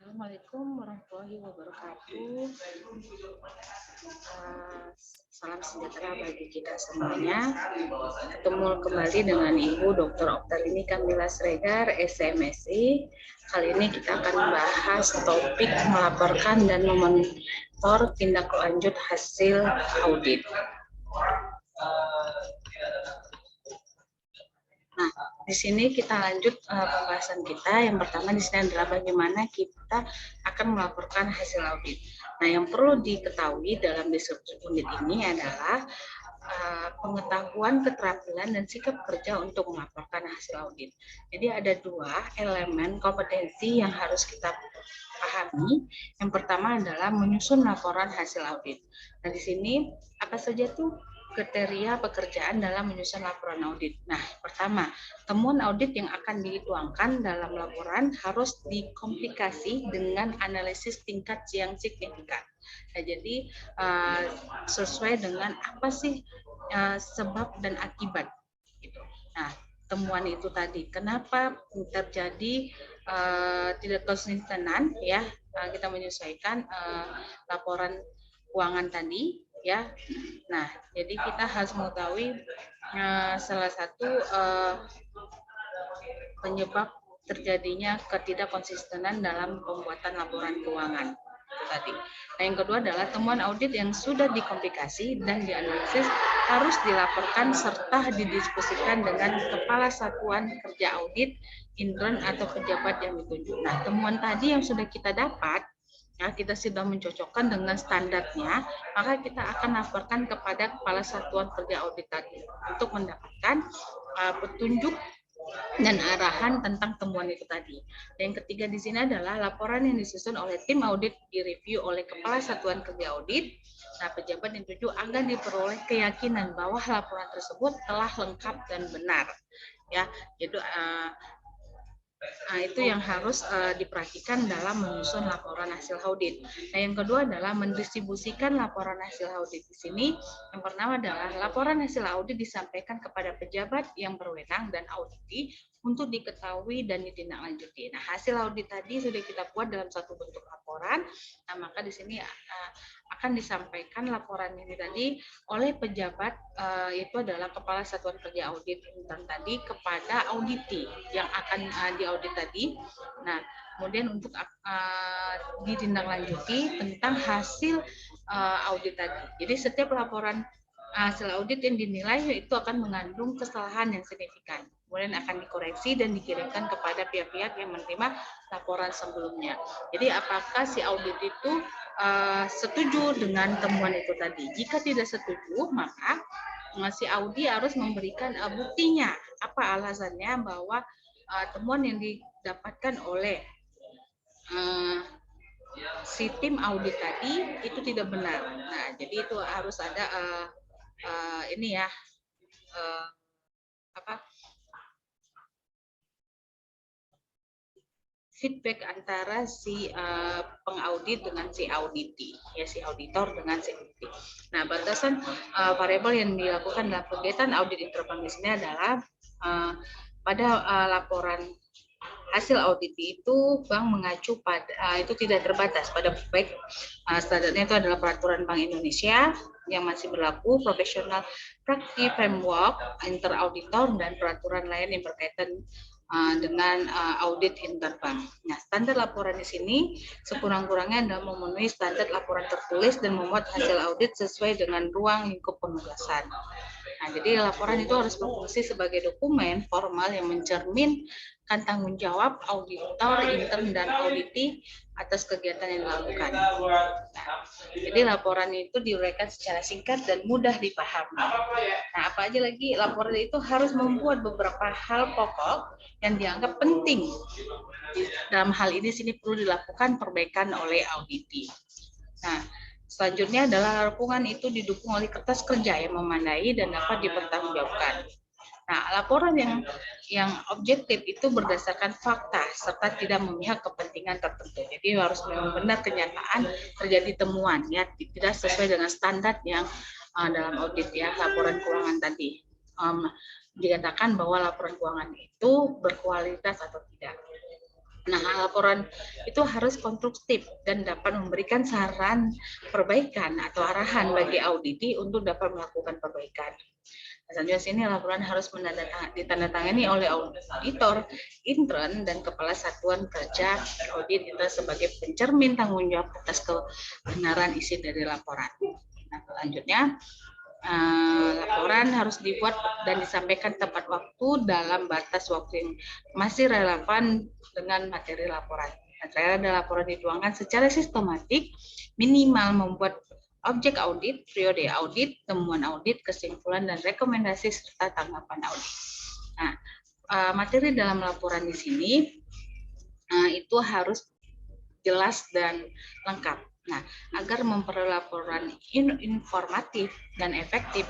Assalamualaikum warahmatullahi wabarakatuh. Salam sejahtera bagi kita semuanya. Ketemu kembali dengan Ibu Dr. Oktarini Kamila Sregar, SMSI. Kali ini kita akan membahas topik melaporkan dan memonitor tindak lanjut hasil audit. Nah, di sini kita lanjut pembahasan kita. Yang pertama di sini adalah bagaimana kita akan melaporkan hasil audit. Nah, yang perlu diketahui dalam deskripsi unit ini adalah pengetahuan, keterampilan, dan sikap kerja untuk melaporkan hasil audit. Jadi ada dua elemen kompetensi yang harus kita pahami. Yang pertama adalah menyusun laporan hasil audit. Nah, di sini apa saja tuh kriteria pekerjaan dalam menyusun laporan audit. Nah, pertama, temuan audit yang akan dituangkan dalam laporan harus dikomplikasi dengan analisis tingkat yang signifikan. Nah, jadi sesuai dengan apa sih sebab dan akibat. Gitu. Nah, temuan itu tadi, kenapa terjadi tidak konsistenan ya, kita menyesuaikan laporan keuangan tadi ya. Nah, jadi kita harus mengetahui salah satu penyebab terjadinya ketidakkonsistenan dalam pembuatan laporan keuangan itu tadi. Nah, yang kedua adalah temuan audit yang sudah dikomplikasi dan dianalisis harus dilaporkan serta didiskusikan dengan kepala satuan kerja audit, intern atau pejabat yang ditunjuk. Nah, temuan tadi yang sudah kita dapat ya, kita sudah mencocokkan dengan standarnya, maka kita akan laporkan kepada kepala satuan kerja audit tadi untuk mendapatkan petunjuk dan arahan tentang temuan itu tadi. Dan yang ketiga di sini adalah laporan yang disusun oleh tim audit direview oleh kepala satuan kerja audit. Nah, pejabat yang ditunjuk agar diperoleh keyakinan bahwa laporan tersebut telah lengkap dan benar. Ya, jadi itu yang harus diperhatikan dalam menyusun laporan hasil audit. Nah, yang kedua adalah mendistribusikan laporan hasil audit. Di sini yang pertama adalah laporan hasil audit disampaikan kepada pejabat yang berwenang dan auditi untuk diketahui dan ditindaklanjuti. Nah, hasil audit tadi sudah kita buat dalam satu bentuk laporan. Nah, maka di sini akan disampaikan laporan ini tadi oleh pejabat, itu adalah kepala satuan kerja audit intern tadi kepada auditi yang akan diaudit tadi. Nah, kemudian untuk ditindaklanjuti tentang hasil audit tadi. Jadi setiap laporan hasil audit yang dinilai itu akan mengandung kesalahan yang signifikan. Kemudian akan dikoreksi dan dikirimkan kepada pihak-pihak yang menerima laporan sebelumnya. Jadi apakah si audit itu setuju dengan temuan itu tadi? Jika tidak setuju, maka si audit harus memberikan buktinya. Apa alasannya bahwa temuan yang didapatkan oleh si tim audit tadi itu tidak benar. Nah, jadi itu harus ada ini ya, feedback antara si pengaudit dengan si auditi, ya, si auditor dengan si auditi. Nah, batasan variabel yang dilakukan dalam kegiatan audit interbank di sini adalah pada laporan hasil audit itu bank mengacu pada itu tidak terbatas pada baik standarnya itu adalah peraturan Bank Indonesia yang masih berlaku, profesional practice framework interauditor dan peraturan lain yang berkaitan dengan audit interbank. Nah, standar laporan di sini sekurang-kurangnya adalah memenuhi standar laporan tertulis dan memuat hasil audit sesuai dengan ruang lingkup penugasan. Nah, jadi laporan itu harus berfungsi sebagai dokumen formal yang mencerminkan tanggung jawab auditor, intern, dan auditi atas kegiatan yang dilakukan. Nah, jadi laporan itu diuraikan secara singkat dan mudah dipahami. Nah, apa aja lagi, laporan itu harus membuat beberapa hal pokok yang dianggap penting. Dalam hal ini sini perlu dilakukan perbaikan oleh auditi. Nah, selanjutnya adalah laporan itu didukung oleh kertas kerja yang memadai dan dapat dipertanggungjawabkan. Nah, laporan yang objektif itu berdasarkan fakta serta tidak memihak kepentingan tertentu. Jadi harus memang benar kenyataan terjadi temuan, ya, tidak sesuai dengan standar yang dalam audit ya laporan keuangan tadi. Dikatakan bahwa laporan keuangan itu berkualitas atau tidak. Nah, laporan itu harus konstruktif dan dapat memberikan saran perbaikan atau arahan bagi auditi untuk dapat melakukan perbaikan. Selanjutnya sini laporan harus ditandatangani oleh auditor intern dan kepala satuan kerja audit intern sebagai pencermin tanggung jawab atas kebenaran isi dari laporan. Nah, selanjutnya laporan harus dibuat dan disampaikan tepat waktu dalam batas waktu yang masih relevan dengan materi laporan. Materi laporan dituangkan secara sistematik, minimal membuat objek audit, periode audit, temuan audit, kesimpulan dan rekomendasi serta tanggapan audit. Nah, materi dalam laporan di sini itu harus jelas dan lengkap. Nah, agar memperoleh laporan informatif dan efektif,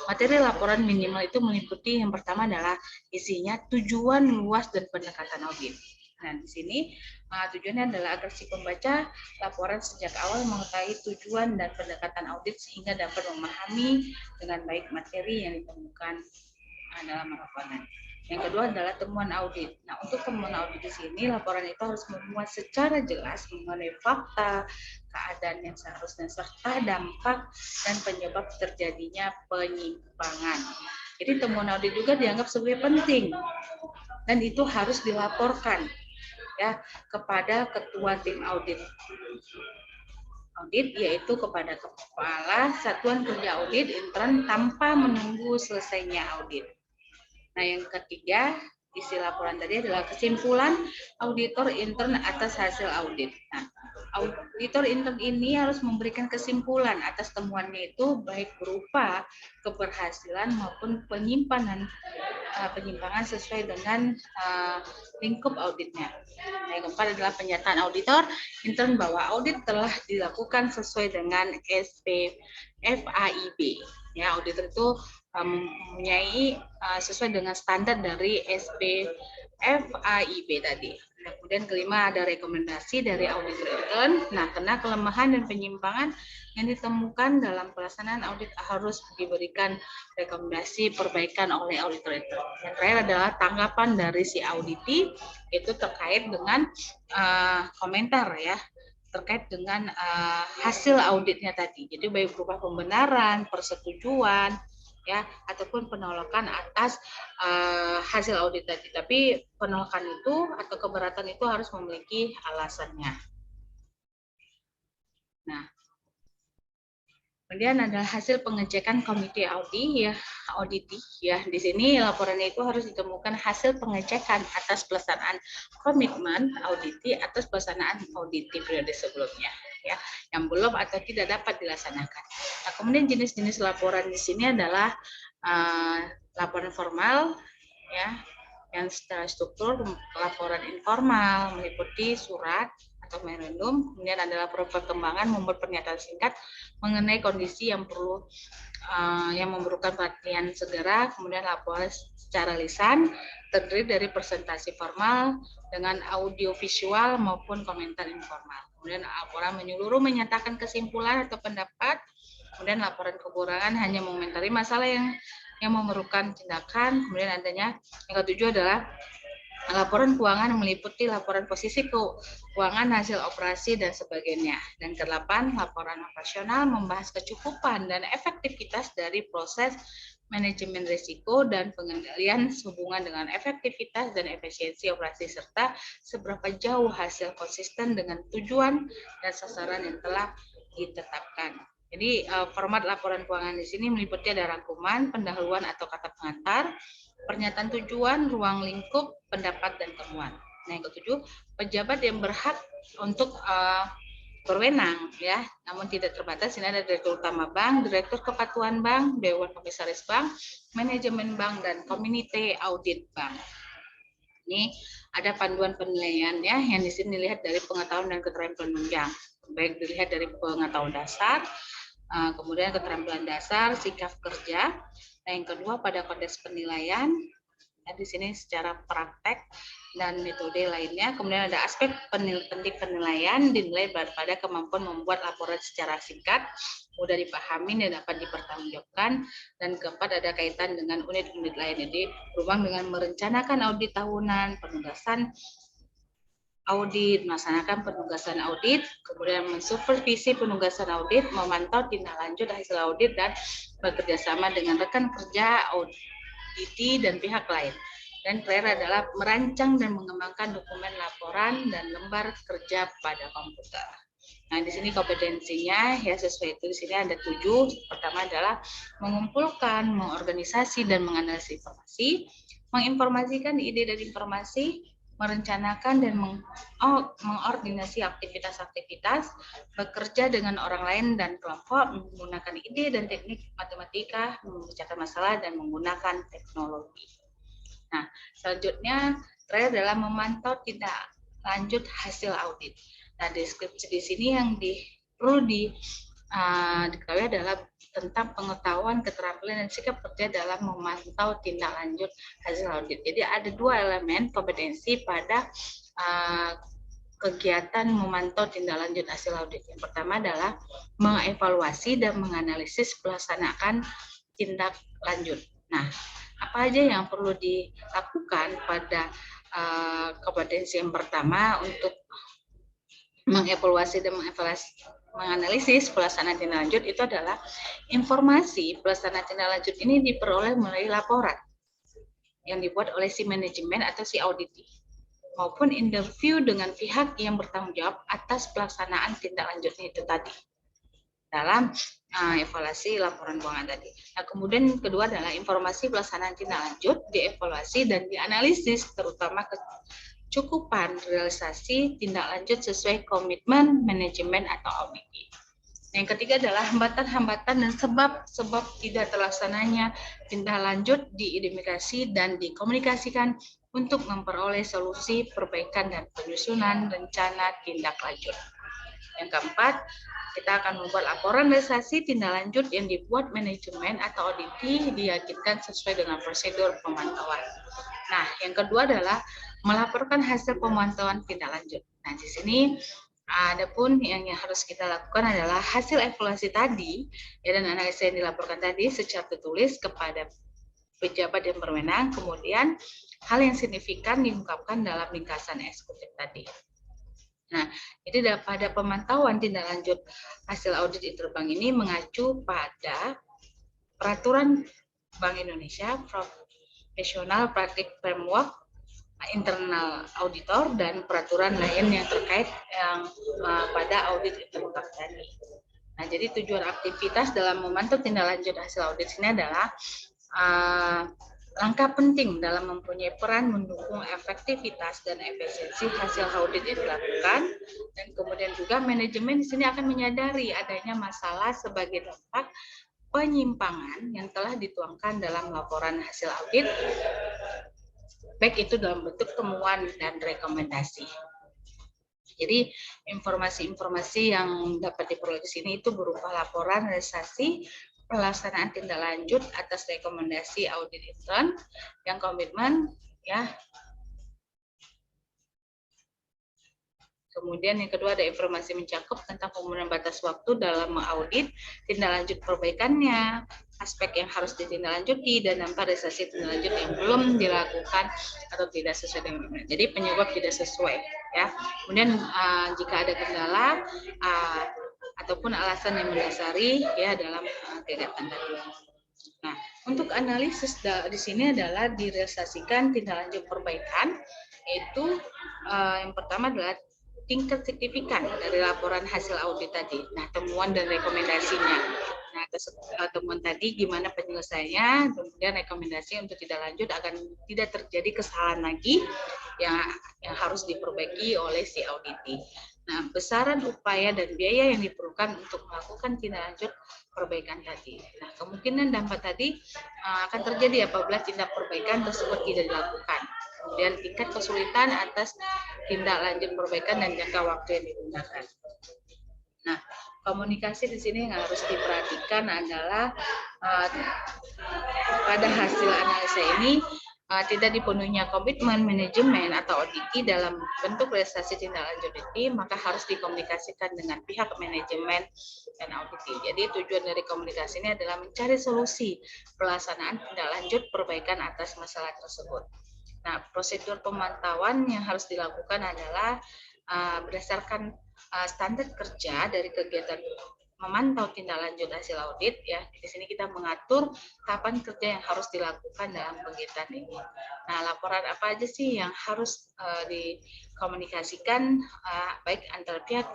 materi laporan minimal itu meliputi yang pertama adalah isinya, tujuan, luas, dan pendekatan audit. Nah, di sini tujuannya adalah agar si pembaca laporan sejak awal mengetahui tujuan dan pendekatan audit sehingga dapat memahami dengan baik materi yang ditemukan dalam laporan. Yang kedua adalah temuan audit. Nah, untuk temuan audit di sini, laporan itu harus memuat secara jelas mengenai fakta, keadaan yang seharusnya, serta dampak dan penyebab terjadinya penyimpangan. Jadi temuan audit juga dianggap sebagai penting dan itu harus dilaporkan ya kepada ketua tim audit, yaitu kepada kepala satuan kerja audit intern tanpa menunggu selesainya audit. Nah, yang ketiga, isi laporan tadi adalah kesimpulan auditor intern atas hasil audit. Nah, auditor intern ini harus memberikan kesimpulan atas temuannya itu baik berupa keberhasilan maupun penyimpangan sesuai dengan lingkup auditnya. Nah, yang keempat adalah pernyataan auditor intern bahwa audit telah dilakukan sesuai dengan SPFAIB. Ya, auditor itu mempunyai sesuai dengan standar dari SPFAIB tadi. Nah, kemudian kelima ada rekomendasi dari auditor intern. Nah, karena kelemahan dan penyimpangan yang ditemukan dalam pelaksanaan audit harus diberikan rekomendasi perbaikan oleh auditor intern. Yang terakhir adalah tanggapan dari si auditi itu terkait dengan komentar ya, terkait dengan hasil auditnya tadi. Jadi baik berupa pembenaran, persetujuan, ya, ataupun penolakan atas hasil audit tadi. Tapi penolakan itu atau keberatan itu harus memiliki alasannya. Nah, kemudian ada hasil pengecekan komite audit ya. Di sini laporannya itu harus ditemukan hasil pengecekan atas pelaksanaan komitmen auditi atas pelaksanaan audit periode sebelumnya ya, yang belum atau tidak dapat dilaksanakan. Nah, kemudian jenis-jenis laporan di sini adalah laporan formal ya, yang secara struktur laporan informal meliputi surat atau memorandum, kemudian adalah perkembangan membuat pernyataan singkat mengenai kondisi yang perlu yang memerlukan perhatian segera, kemudian laporan secara lisan terdiri dari presentasi formal dengan audio visual maupun komentar informal. Kemudian laporan menyeluruh menyatakan kesimpulan atau pendapat, kemudian laporan kekurangan hanya mengomentari masalah yang memerlukan tindakan. Kemudian adanya yang ketujuh adalah laporan keuangan meliputi laporan posisi keuangan, hasil operasi, dan sebagainya. Dan kedelapan, laporan operasional membahas kecukupan dan efektivitas dari proses manajemen risiko dan pengendalian sehubungan dengan efektivitas dan efisiensi operasi serta seberapa jauh hasil konsisten dengan tujuan dan sasaran yang telah ditetapkan. Jadi format laporan keuangan di sini meliputi ada rangkuman, pendahuluan atau kata pengantar, pernyataan tujuan, ruang lingkup, pendapat, dan temuan. Nah, yang ketujuh, pejabat yang berhak untuk berwenang ya, namun tidak terbatas. Ini ada direktur utama bank, direktur kepatuhan bank, dewan komisaris bank, manajemen bank, dan community audit bank. Ini ada panduan penilaian ya, yang di sini dilihat dari pengetahuan dan keterampilan penunjang. Baik dilihat dari pengetahuan dasar, kemudian keterampilan dasar, sikap kerja. Nah, yang kedua pada konteks penilaian, di sini secara praktek dan metode lainnya. Kemudian ada aspek penting penilaian dinilai pada kemampuan membuat laporan secara singkat, mudah dipahami dan dapat dipertanggungjawabkan. Dan keempat ada kaitan dengan unit-unit lain. Jadi berhubungan dengan merencanakan audit tahunan, penugasan audit, melaksanakan penugasan audit, kemudian mensupervisi penugasan audit, memantau tindak lanjut hasil audit, dan bekerja sama dengan rekan kerja auditi dan pihak lain. Dan terakhir adalah merancang dan mengembangkan dokumen laporan dan lembar kerja pada komputer. Nah, di sini kompetensinya ya sesuai itu di sini ada 7. Pertama adalah mengumpulkan, mengorganisasi dan menganalisis informasi, menginformasikan ide dan informasi, merencanakan dan mengordinasi aktivitas-aktivitas, bekerja dengan orang lain dan kelompok, menggunakan ide dan teknik matematika, memecahkan masalah dan menggunakan teknologi. Nah, selanjutnya terakhir adalah memantau tindak lanjut hasil audit. Nah, deskripsi di sini yang perlu diketahui adalah tentang pengetahuan, keterampilan, dan sikap kerja dalam memantau tindak lanjut hasil audit. Jadi ada 2 elemen kompetensi pada kegiatan memantau tindak lanjut hasil audit. Yang pertama adalah mengevaluasi dan menganalisis pelaksanaan tindak lanjut. Nah, apa aja yang perlu dilakukan pada kompetensi yang pertama untuk mengevaluasi dan menganalisis pelaksanaan tindak lanjut itu adalah informasi pelaksanaan tindak lanjut ini diperoleh melalui laporan yang dibuat oleh si manajemen atau si auditi maupun interview dengan pihak yang bertanggung jawab atas pelaksanaan tindak lanjutnya itu tadi dalam evaluasi laporan keuangan tadi. Nah, kemudian kedua adalah informasi pelaksanaan tindak lanjut dievaluasi dan dianalisis terutama kecukupan realisasi tindak lanjut sesuai komitmen manajemen atau audit. Yang ketiga adalah hambatan-hambatan dan sebab-sebab tidak terlaksananya tindak lanjut diidentifikasi dan dikomunikasikan untuk memperoleh solusi perbaikan dan penyusunan rencana tindak lanjut. Yang keempat, kita akan membuat laporan realisasi tindak lanjut yang dibuat manajemen atau auditi diyakinkan sesuai dengan prosedur pemantauan. Nah, yang kedua adalah melaporkan hasil pemantauan tindak lanjut. Nah, di sini adapun yang harus kita lakukan adalah hasil evaluasi tadi ya, dan analisa yang dilaporkan tadi secara tertulis kepada pejabat yang berwenang, kemudian hal yang signifikan diungkapkan dalam ringkasan eksekutif tadi. Nah, jadi pada pemantauan tindak lanjut hasil audit interbank ini mengacu pada peraturan Bank Indonesia Professional Practice Framework Internal Auditor dan peraturan lain yang terkait yang pada audit interbank tadi. Nah, jadi tujuan aktivitas dalam memantau tindak lanjut hasil audit ini adalah langkah penting dalam mempunyai peran mendukung efektivitas dan efisiensi hasil audit yang dilakukan, dan kemudian juga manajemen di sini akan menyadari adanya masalah sebagai dampak penyimpangan yang telah dituangkan dalam laporan hasil audit, baik itu dalam bentuk temuan dan rekomendasi. Jadi informasi-informasi yang dapat diperoleh di sini itu berupa laporan realisasi pelaksanaan tindak lanjut atas rekomendasi audit intern yang komitmen ya. Kemudian yang kedua ada informasi mencakup tentang pemenuhan batas waktu dalam mengaudit, tindak lanjut perbaikannya, aspek yang harus ditindaklanjuti, dan dampak realisasi tindak lanjut yang belum dilakukan atau tidak sesuai dengan jadi penyebab tidak sesuai ya. Kemudian jika ada kendala ataupun alasan yang mendasari ya dalam kegiatan tadi. Nah, untuk analisis di sini adalah direalisasikan tindak lanjut perbaikan, yaitu yang pertama adalah tingkat signifikan dari laporan hasil audit tadi. Nah, temuan dan rekomendasinya. Nah, temuan tadi gimana penyelesaiannya, kemudian rekomendasi untuk tidak lanjut agar tidak terjadi kesalahan lagi yang harus diperbaiki oleh si auditi. Nah, besaran upaya dan biaya yang diperlukan untuk melakukan tindak lanjut perbaikan tadi. Nah, kemungkinan dampak tadi akan terjadi apabila tindak perbaikan tersebut tidak dilakukan. Kemudian tingkat kesulitan atas tindak lanjut perbaikan dan jangka waktu yang digunakan. Nah, komunikasi di sini yang harus diperhatikan adalah pada hasil analisa ini tidak dipenuhinya komitmen manajemen atau auditi dalam bentuk realisasi tindak lanjut ini, maka harus dikomunikasikan dengan pihak manajemen dan auditi. Jadi tujuan dari komunikasi ini adalah mencari solusi pelaksanaan tindak lanjut perbaikan atas masalah tersebut. Nah, prosedur pemantauan yang harus dilakukan adalah berdasarkan standar kerja dari kegiatan memantau tindak lanjut hasil audit ya. Di sini kita mengatur tahapan kerja yang harus dilakukan dalam kegiatan ini. Nah, laporan apa aja sih yang harus dikomunikasikan baik antar pihak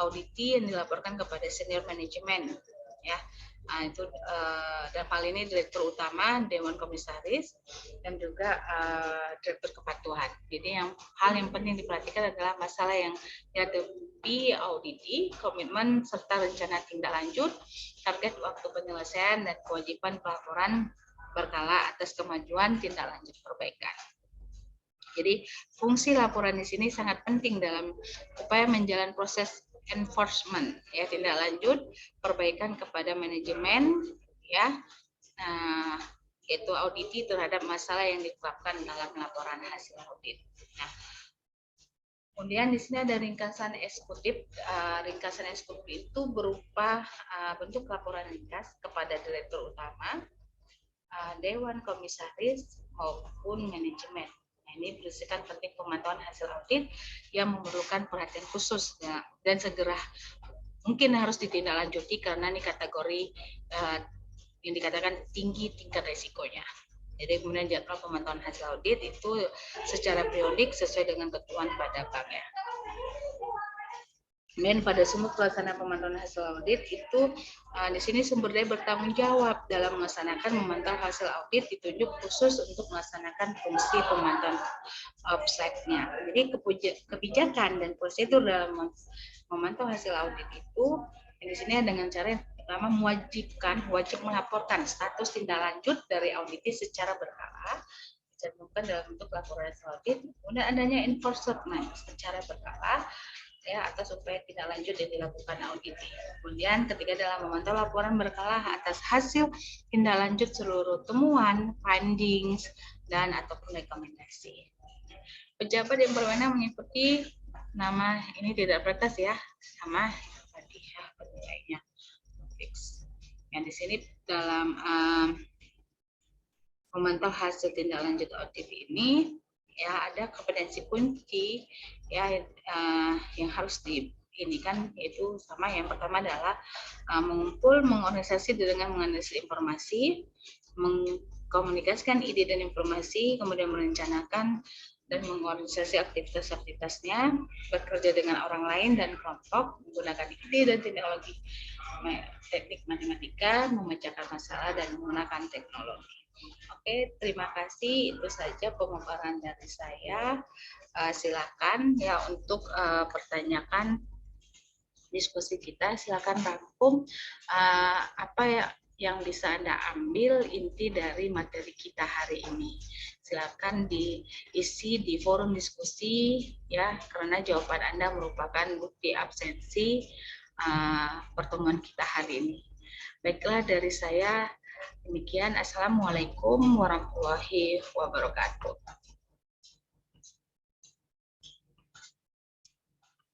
auditi yang dilaporkan kepada senior manajemen ya. Nah, itu dalam hal ini direktur utama, dewan komisaris, dan juga direktur kepatuhan. Jadi hal yang penting diperhatikan adalah masalah yang dihadapi auditi, komitmen serta rencana tindak lanjut, target waktu penyelesaian dan kewajiban pelaporan berkala atas kemajuan tindak lanjut perbaikan. Jadi fungsi laporan di sini sangat penting dalam upaya menjalankan proses enforcement ya, tindak lanjut perbaikan kepada manajemen ya. Nah, yaitu auditi terhadap masalah yang ditetapkan dalam laporan hasil audit. Nah, kemudian di sini ada ringkasan eksekutif. Ringkasan eksekutif itu berupa bentuk laporan ringkas kepada direktur utama, dewan komisaris maupun manajemen. Nah, ini berisikan penting pemantauan hasil audit yang memerlukan perhatian khusus ya, dan segera mungkin harus ditindaklanjuti karena ini kategori yang dikatakan tinggi tingkat resikonya. Jadi kemudian jadwal pemantauan hasil audit itu secara periodik sesuai dengan ketentuan pada bank ya. Kemudian pada sumber pelaksanaan pemantauan hasil audit itu di sini sumber daya bertanggung jawab dalam melaksanakan memantau hasil audit ditunjuk khusus untuk melaksanakan fungsi pemantauan offsite-nya. Jadi kebijakan dan prosedur dalam memantau hasil audit itu di sini dengan cara yang pertama wajib melaporkan status tindak lanjut dari auditi secara berkala, dicantumkan dalam bentuk laporan hasil audit. Kemudian adanya enforcement secara berkala ya atas upaya tindak lanjut yang dilakukan audit. Kemudian ketiga dalam memantau laporan berkala atas hasil tindak lanjut seluruh temuan, findings, dan ataupun rekomendasi. Pejabat yang berwenang mengikuti nama ini tidak batas ya, sama tadi ya penilainya. Yang di sini dalam memantau hasil tindak lanjut audit ini ya ada kompetensi kunci ya yang harus diinikan, yaitu sama yang pertama adalah mengumpul, mengorganisasi dengan menganalisis informasi, mengkomunikasikan ide dan informasi, kemudian merencanakan dan mengorganisasi aktivitas-aktivitasnya, bekerja dengan orang lain dan kelompok, menggunakan ide dan teknologi teknik matematika, memecahkan masalah dan menggunakan teknologi. Oke, terima kasih. Itu saja pemaparan dari saya. Silakan ya untuk pertanyakan diskusi kita. Silakan rangkum apa ya yang bisa Anda ambil inti dari materi kita hari ini. Silakan diisi di forum diskusi ya, karena jawaban Anda merupakan bukti absensi pertemuan kita hari ini. Baiklah, dari saya demikian. Assalamualaikum warahmatullahi wabarakatuh.